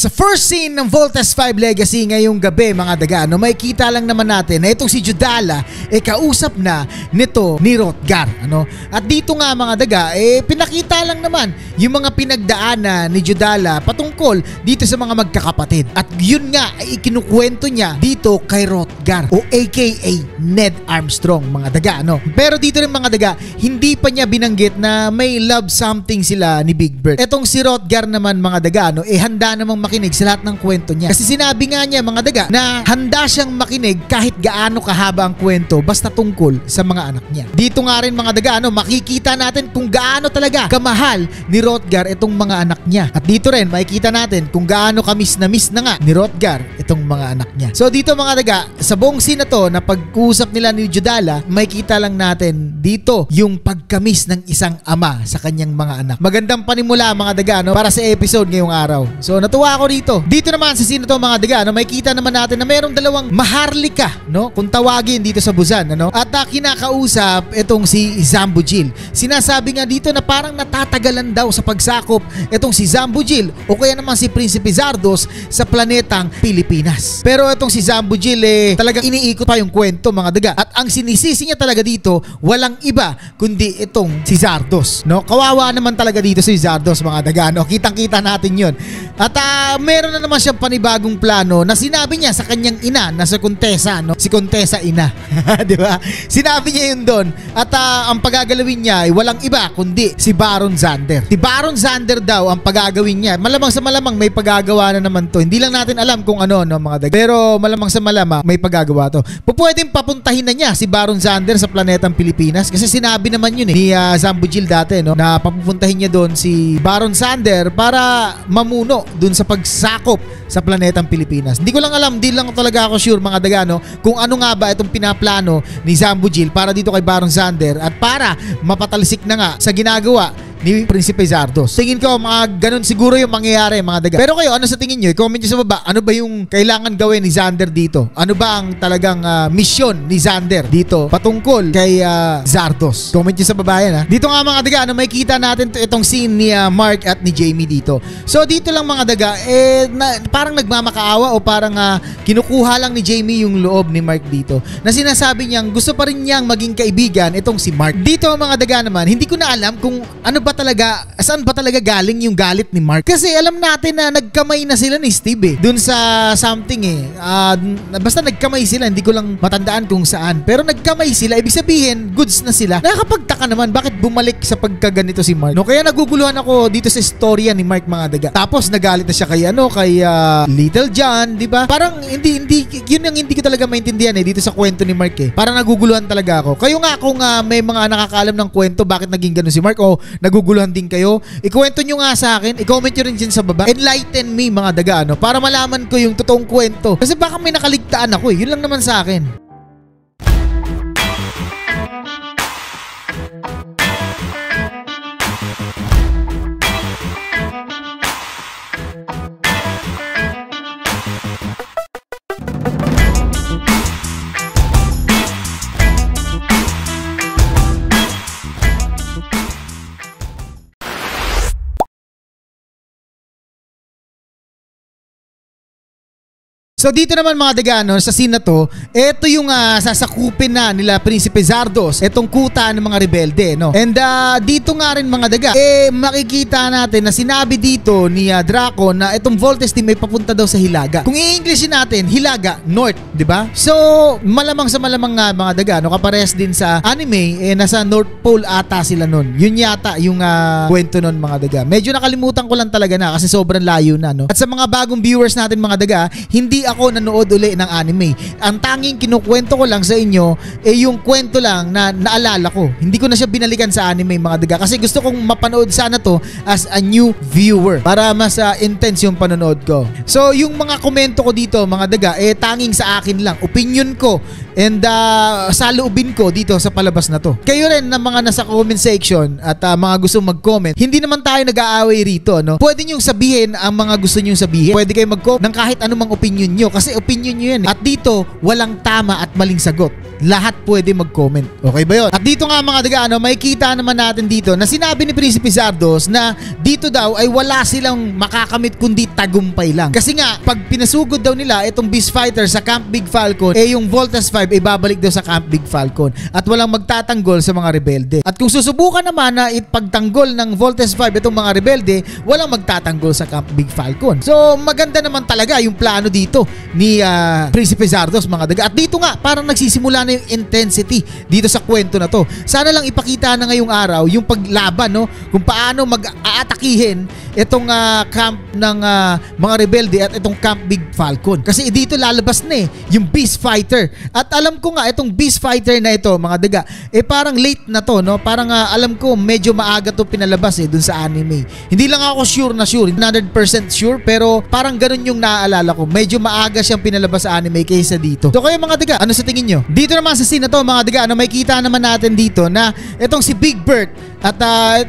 Sa first scene ng Voltes 5 Legacy ngayong gabi mga daga, may kita lang naman natin na itong si Judala kausap na nito ni Hrothgar. At dito nga mga daga, pinakita lang naman yung mga pinagdaanan ni Judala patungkol dito sa mga magkakapatid. At yun nga ay ikinukwento niya dito kay Hrothgar o aka Ned Armstrong mga daga. Pero dito rin mga daga, hindi pa niya binanggit na may love something sila ni Big Bird. Etong si Hrothgar naman mga daga, handa namang makinig sa lahat ng kwento niya. Kasi sinabi nga niya mga daga na handa siyang makinig kahit gaano kahaba ang kwento basta tungkol sa mga anak niya. Dito nga rin mga daga, makikita natin kung gaano talaga kamahal ni Hrothgar itong mga anak niya. At dito rin makikita natin kung gaano kamiss na miss na nga ni Hrothgar itong mga anak niya. So dito mga daga, sa buong scene na to na pag-usap nila ni Judala, makikita lang natin dito yung pagkamis ng isang ama sa kanyang mga anak. Magandang panimula mga daga para sa episode ngayong araw. So natuwa ako dito. Dito naman sa scene na to mga daga, makikita naman natin na mayroong dalawang maharlika, kung tawagin dito sa Busan, at kinakausap itong si Zambujil. Sinasabi nga dito na parang natatagalan daw sa pagsakop itong si Zambujil o kaya naman si Prinsipe Zardos sa planetang Pilipinas. Pero itong si Zambujil talagang iniikot pa yung kwento mga daga. At ang sinisisi niya talaga dito, walang iba kundi itong si Zardos. Kawawa naman talaga dito si Zardos mga daga. Kitang-kita natin yun. At meron na naman siyang panibagong plano na sinabi niya sa kanyang ina na si Contessa, si Contessa ina. Di ba? Sinabi niya yun doon. At ang pagagalawin niya ay walang iba kundi si Baron Xander. Si Baron Xander daw ang pagagawin niya. Malamang sa malamang may pagagawa na naman to. Hindi lang natin alam kung ano, mga daga. Pero malamang sa malamang may pagagawa to. Pwedeng papuntahin na niya si Baron Xander sa planetang Pilipinas kasi sinabi naman yun ni Zambujil dati na papupuntahin niya doon si Baron Xander para mamuno doon sa pagsakop sa planetang Pilipinas. Hindi ko lang alam, hindi lang talaga ako sure mga daga kung ano nga ba itong pinaplano ni Zambujil para dito kay Baron Xander at para mapatalsik na nga sa ginagawa ni Prinsipe Zardos. Tingin ko mga ganun siguro yung mangyayari mga daga. Pero kayo, ano sa tingin nyo? I-comment nyo sa baba, ano ba yung kailangan gawin ni Xander dito? Ano ba ang talagang misyon ni Xander dito patungkol kay Zardos? Comment nyo sa baba yan. Dito nga mga daga, makikita natin itong scene ni Mark at ni Jamie dito. So dito lang mga daga, parang nagmamakaawa o parang kinukuha lang ni Jamie yung loob ni Mark dito. Na sinasabi niyang gusto pa rin niyang maging kaibigan itong si Mark. Dito mga daga naman, hindi ko na alam kung ano ba talaga, saan ba talaga galing yung galit ni Mark? Kasi alam natin na nagkamay na sila ni Steve dun sa something basta nagkamay sila, hindi ko lang matandaan kung saan. Pero nagkamay sila, ibig sabihin, goods na sila. Nakakapagtaka naman, bakit bumalik sa pagkaganito si Mark? Kaya naguguluhan ako dito sa istorya ni Mark mga daga. Tapos nagalit na siya kay Little John, di ba? Parang hindi, yun yung hindi ko talaga maintindihan dito sa kwento ni Mark Parang naguguluhan talaga ako. Kayo nga kung may mga nakakaalam ng kwento, bakit naging ganun si Mark o naguguluhan din kayo, ikwento nyo nga sa akin, i-comment nyo rin dyan sa baba. Enlighten me mga daga para malaman ko yung totoong kwento. Kasi baka may nakaligtaan ako yun lang naman sa akin. So dito naman mga daga sa scene na to, ito yung sasakupin na nila Prinsipe Zardos, itong kuta ng mga rebelde And dito nga rin mga daga, makikita natin na sinabi dito ni Draco na itong Voltes team may papunta daw sa Hilaga. Kung i-Englishin natin, Hilaga, North, di ba? So malamang sa malamang nga mga daga, kapares din sa anime, nasa North Pole ata sila nun. Yun yata yung kwento nun mga daga. Medyo nakalimutan ko lang talaga na kasi sobrang layo na At sa mga bagong viewers natin mga daga, hindi ako nanood uli ng anime. Ang tanging kinukwento ko lang sa inyo yung kwento lang na naalala ko. Hindi ko na siya binalikan sa anime mga daga kasi gusto kong mapanood sana to as a new viewer para mas intense yung panonood ko. So yung mga komento ko dito mga daga tanging sa akin lang, opinion ko and saloobin ko dito sa palabas na to. Kayo rin na mga nasa comment section at mga gusto mag-comment, hindi naman tayo nag-aaway rito Pwede nyo sabihin ang mga gusto nyo sabihin. Pwede kayo mag-comment ng kahit anumang opinion nyo kasi opinion nyo yan At dito walang tama at at maling sagot. Lahat pwede mag-comment. Okay ba yun? At dito nga mga daga, makikita naman natin dito na sinabi ni Prinsipe Zardos na dito daw ay wala silang makakamit kundi tagumpay lang. Kasi nga, pag pinasugod daw nila itong Beast Fighter sa Camp Big Falcon, yung Voltes 5 ay babalik daw sa Camp Big Falcon at walang magtatanggol sa mga rebelde. At kung susubukan naman na ipagtanggol ng Voltes 5 itong mga rebelde, walang magtatanggol sa Camp Big Falcon. So maganda naman talaga yung plano dito ni Prinsipe Zardos mga daga. At dito nga, parang nagsisimula na yung intensity dito sa kwento na to. Sana lang ipakita na ngayong araw yung paglaban, no? Kung paano mag-aatakihin itong camp ng mga rebelde at itong Camp Big Falcon. Kasi dito lalabas na yung Beast Fighter. At alam ko nga itong Beast Fighter na ito mga daga, parang late na to, no? Parang alam ko medyo maaga to pinalabas dun sa anime. Hindi lang ako sure, 100% sure, pero parang ganun yung naaalala ko. Medyo maaga siyang pinalabas sa anime kaysa dito. So kayo mga daga, ano sa tingin nyo? Dito naman sa scene na to mga daga, may kita naman natin dito na itong si Big Bird at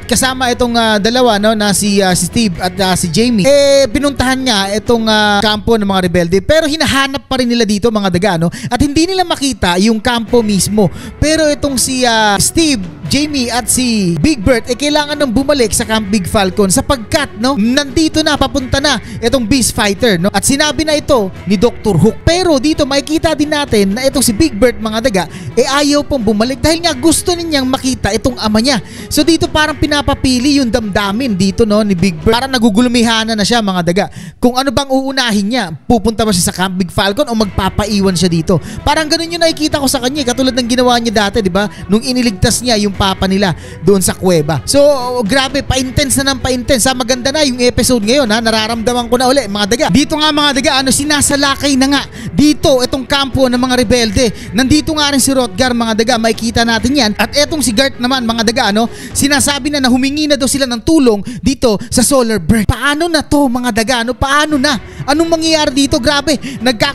kasama itong dalawa, no, na si Steve at si Jamie, pinuntahan niya itong kampo ng mga rebelde, pero hinahanap pa rin nila dito mga daga, no? At hindi nila makita yung kampo mismo, pero itong si Steve, Jamie at si Big Bird kailangan nang bumalik sa Camp Big Falcon sapagkat, no, nandito na, papunta na itong Beast Fighter, no? At sinabi na ito ni Dr. Hook. Pero dito makikita din natin na itong si Big Bird mga daga ayaw pong bumalik dahil nga gusto ninyang makita itong ama niya. So dito parang pinapapili yung damdamin dito, no, ni Big Bird. Parang nagugulumihanan na siya mga daga. Kung ano bang uunahin niya, pupunta ba siya sa Camp Big Falcon o magpapaiwan siya dito? Parang ganun yung nakikita ko sa kanya, katulad ng ginawa niya dati, di ba? Nung iniligtas niya yung papa nila doon sa kuweba. So grabe, pa-intense na ng pa-intense. Maganda na yung episode ngayon, nararamdaman ko na uli mga daga. Dito nga mga daga, sinasalakay na nga dito itong kampo ng mga rebelde. Nandito nga rin si Rotgar mga daga, makikita natin yan. At etong si Gart naman mga daga, sinasabi na humingi na daw sila ng tulong dito sa Solar Bird. Paano na to mga daga? Paano na? Anong mangyayari dito? Grabe,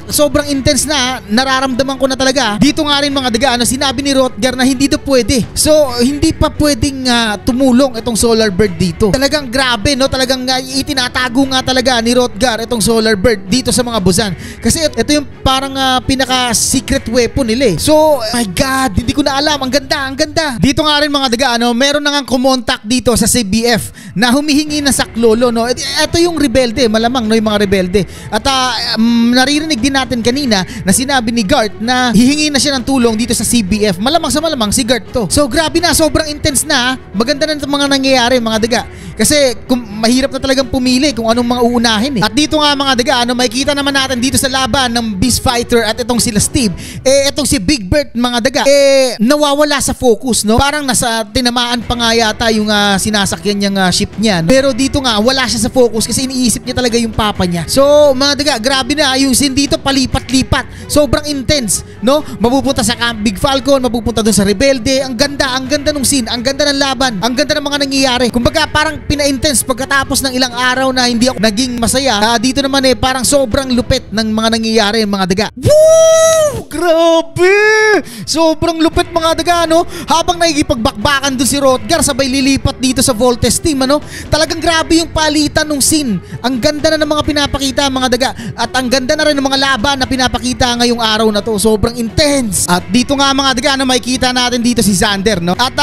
sobrang intense na, nararamdaman ko na talaga. Dito nga rin mga daga, sinabi ni Rotgar na hindi to pwede. So hindi pa pwedeng tumulong itong Solar Bird dito. Talagang grabe, no? Talagang itinatago nga talaga ni Rotgar itong Solar Bird dito sa mga Busan. Kasi ito yung parang pinaka-secret weapon nila. So, my God, hindi ko na alam. Ang ganda, ang ganda. Dito nga rin mga daga, meron na nga kumontak dito sa CBF na humihingi na saklolo, no? Ito yung rebelde, malamang, no, yung mga rebelde. At naririnig din natin kanina na sinabi ni Gart na hihingi na siya ng tulong dito sa CBF. Malamang sa malamang si Gart to. So, grabe na, sobrang intense na. Maganda na itong mga nangyayari, mga daga. Kasi mahirap na talagang pumili kung anong mga uunahin. At dito nga mga daga, makikita naman natin dito sa laban ng Beast Fighter at itong sila Steve, itong si Big Bird mga daga, nawawala sa focus, no? Parang nasa tinamaan pa nga yata yung sinasakyan niyang ship niya, no? Pero dito nga, wala siya sa focus kasi iniisip niya talaga yung papa niya. So mga daga, grabe na yung scene dito, palipat-lipat. Sobrang intense, no? Mapupunta sa Camp Big Falcon, mapupunta doon sa rebelde. Ang ganda nung scene, ang ganda ng laban, ang ganda ng mga nangyayari. Kumbaga parang pina-intense pagkatapos ng ilang araw na hindi ako naging masaya. Dito naman parang sobrang lupit ng mga nangyayari mga daga. Woo! Grabe! Sobrang lupit mga daga, no? Habang nakikipagbakbakan doon si Rotgar, sabay lilipat dito sa Voltes team, ano? Talagang grabe yung palitan ng scene. Ang ganda na ng mga pinapakita mga daga. At ang ganda na rin ng mga laban na pinapakita ngayong araw na to. Sobrang intense. At dito nga mga daga, makikita natin dito si Xander, no? At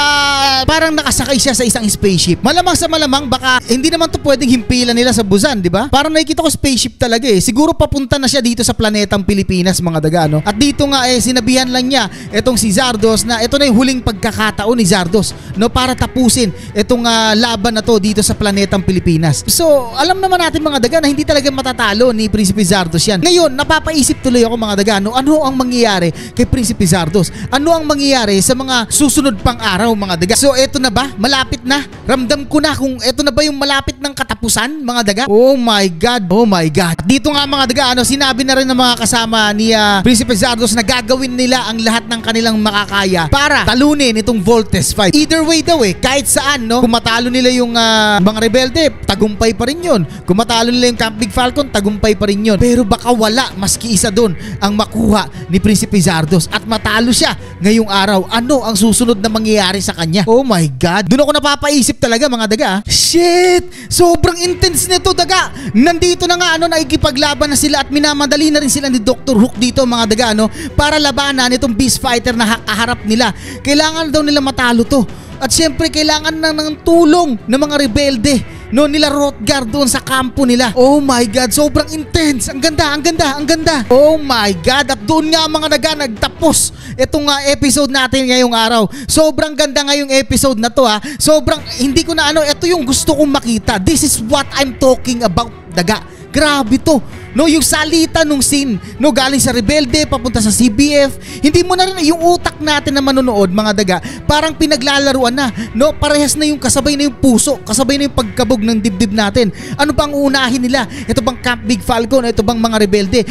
parang nakasakay siya sa isang spaceship. Malamang sa malamang, baka hindi naman to pwedeng himpilan nila sa Busan, di ba? Parang nakikita ko spaceship talaga Siguro papunta na siya dito sa planetang Pilipinas mga daga, no? At dito nga sinabihan lang niya itong si Zardos na ito na yung huling pagkakataon ni Zardos, no, para tapusin itong laban na to dito sa planetang Pilipinas. So alam naman natin mga daga na hindi talaga matatalo ni Prinsipe Zardos yan. Ngayon napapaisip tuloy ako mga daga, no, ano ang mangyayari kay Prinsipe Zardos? Ano ang mangyayari sa mga susunod pang araw mga daga? So eto na ba? Malapit na? Ramdam ko na kung eto na ba yung malapit ng katapusan mga daga? Oh my God, oh my God. Dito nga mga daga, sinabi na rin ng mga kasama ni Prinsipe Zardos na gagawin nila ang lahat ng kanilang makakaya para talunin itong Voltes 5. Either way daw kahit saan, no? Kung matalo nila yung mga rebelde, tagumpay pa rin yun. Kung matalo nila yung Camp Big Falcon, tagumpay pa rin yun. Pero baka wala maski isa doon ang makuha ni Prinsipe Zardos at matalo siya ngayong araw. Ano ang susunod na mangyayari sa kanya? Oh my God. Doon ako napapaisip talaga mga daga. Shit! Sobrang intense nito daga. Nandito na nga nakikipaglaban na sila at minamadali na rin sila ni Dr. Hook dito mga daga, no? para labanan itong Beast Fighter na kaharap nila. Kailangan daw nila matalo to. At syempre kailangan ng tulong ng mga rebelde, no, nila Hrothgar doon sa kampo nila. Oh my God, sobrang intense. Ang ganda, ang ganda, ang ganda. Oh my God, at doon nga mga nagtapos itong episode natin ngayong araw. Sobrang ganda ngayong episode na to ha. Sobrang hindi ko na ito yung gusto kong makita. This is what I'm talking about, daga. Grabe to. No, yung salita nung scene, no, galing sa rebelde papunta sa CBF. Hindi mo na rin yung utak natin na manonood, mga daga, parang pinaglalaruan na, no? Parehas na yung kasabay na yung puso, kasabay na yung pagkabog ng dibdib natin. Ano bang uunahin nila? Ito bang Camp Big Falcon? Ito bang mga rebelde?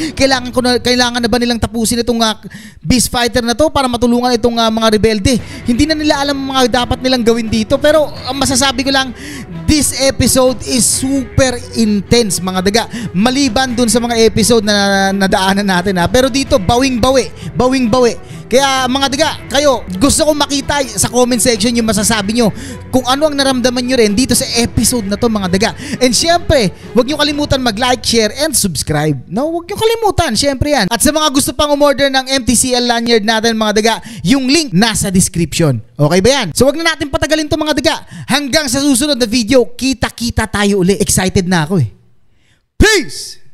Kailangan na ba nilang tapusin itong Beast Fighter na to para matulungan itong mga rebelde? Hindi na nila alam mga dapat nilang gawin dito. Pero ang masasabi ko lang, this episode is super intense, mga daga. Maliban dun sa mga episode na nadaanan natin ha. Pero dito, bawing-bawi. Kaya mga daga, kayo, gusto kong makita sa comment section yung masasabi nyo kung ano ang naramdaman nyo rin dito sa episode na to, mga daga. And syempre, huwag nyo kalimutan mag-like, share, and subscribe. No, huwag nyo kalimutan, syempre yan. At sa mga gusto pang umorder ng MTCL lanyard natin, mga daga, yung link nasa description. Okay ba yan? So wag na natin patagalin to, mga daga. Hanggang sa susunod na video, kita-kita tayo uli. Excited na ako eh. Peace!